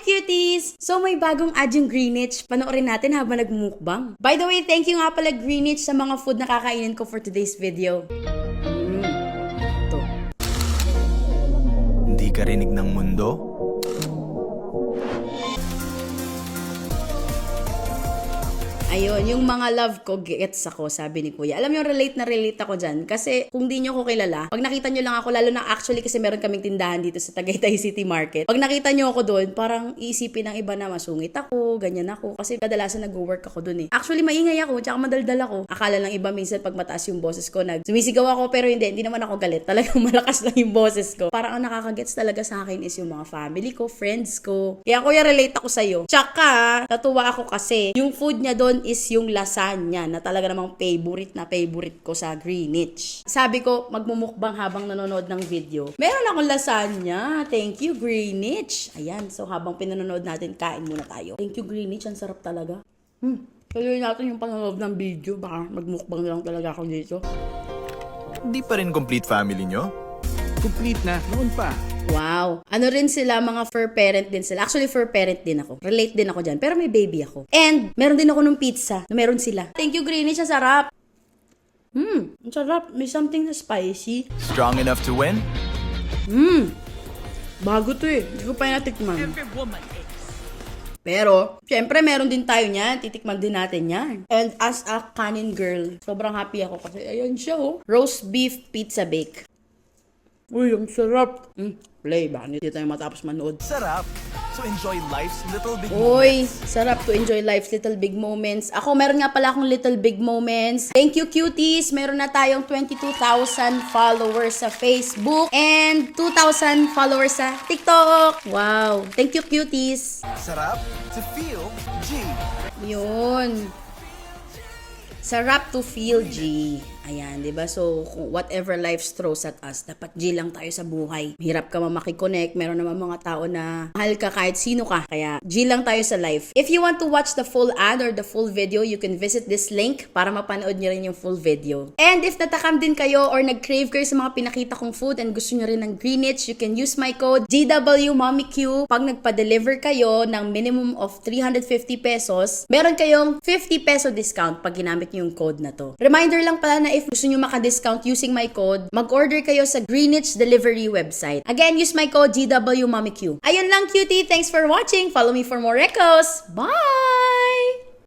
cuties! So may bagong ad yung Greenwich. Panoorin natin habang nagmumukbang. By the way, thank you nga pala Greenwich sa mga food na kakainin ko for today's video. Ito. Hindi ka rinig ng mundo? Ayun, yung mga love ko, gets ako, sabi ni Kuya. Alam nyo, relate ako dyan. Kasi kung di nyo ko kilala, pag nakita nyo lang ako, lalo na actually kasi meron kaming tindahan dito sa Tagaytay City Market. Pag nakita nyo ako doon, parang iisipin ng iba na masungit ako, ganyan ako. Kasi kadalasan nag-work ako doon eh. Actually, maingay ako, tsaka madaldal ako. Akala lang iba minsan pag mataas yung boses ko, sumisigaw ako, pero hindi naman ako galit. Talagang malakas lang yung boses ko. Parang ang nakakagets talaga sa akin is yung mga family ko, friends ko. Kaya Kuya, relate ako sa'yo. Tsaka, natuwa ako kasi yung food niya doon is yung lasagna na talaga namang favorite ko sa Greenwich. Sabi ko, magmumukbang habang nanonood ng video. Meron akong lasagna. Thank you, Greenwich. Ayan, so habang pinanonood natin, kain muna tayo. Thank you, Greenwich. Ang sarap talaga. Tuloy natin yung panonood ng video. Baka magmukbang lang talaga ako dito. Di pa rin complete family nyo? Complete na, noon pa. Wow. Ano rin sila, mga fur parent din sila. Actually, fur parent din ako. Relate din ako dyan. Pero may baby ako. And, meron din ako ng pizza na meron sila. Thank you, Greenwich. Ang sarap. Ang sarap. May something na spicy. Strong enough to win? Bago to eh. Hindi ko pa yung natikman. Pero, syempre, meron din tayo niyan. Titikman din natin yan. And as a kanin girl, sobrang happy ako kasi ayan siya oh. Roast beef pizza bake. Uy, ang sarap. Play, baka hindi tayo matapos manood. Sarap! So enjoy life's little big Uy, moments. sarap to enjoy life's little big moments. Ako, meron nga pala akong little big moments. Thank you, cuties. Meron na tayong 22,000 followers sa Facebook and 2,000 followers sa TikTok. Wow. Thank you, cuties. Sarap to feel G. Yun. Sarap to feel G. Ayan, 'di ba? So, whatever life throws at us, dapat G lang tayo sa buhay. Hirap ka makikonnect, meron naman mga tao na mahal ka kahit sino ka. Kaya G lang tayo sa life. If you want to watch the full ad or the full video, you can visit this link para mapanood niyo rin yung full video. And if natakam din kayo or nag-crave kayo sa mga pinakita kong food and gusto niyo rin ng Greenwich, you can use my code GWMommyQ. Pag nagpa-deliver kayo ng minimum of 350 pesos, meron kayong 50 peso discount pag ginamit niyo yung code na to. Reminder lang pala na if gusto nyo maka-discount using my code, mag-order kayo sa Greenwich Delivery website. Again, use my code GWMommyQ. Ayun lang, cutie. Thanks for watching. Follow me for more recos. Bye!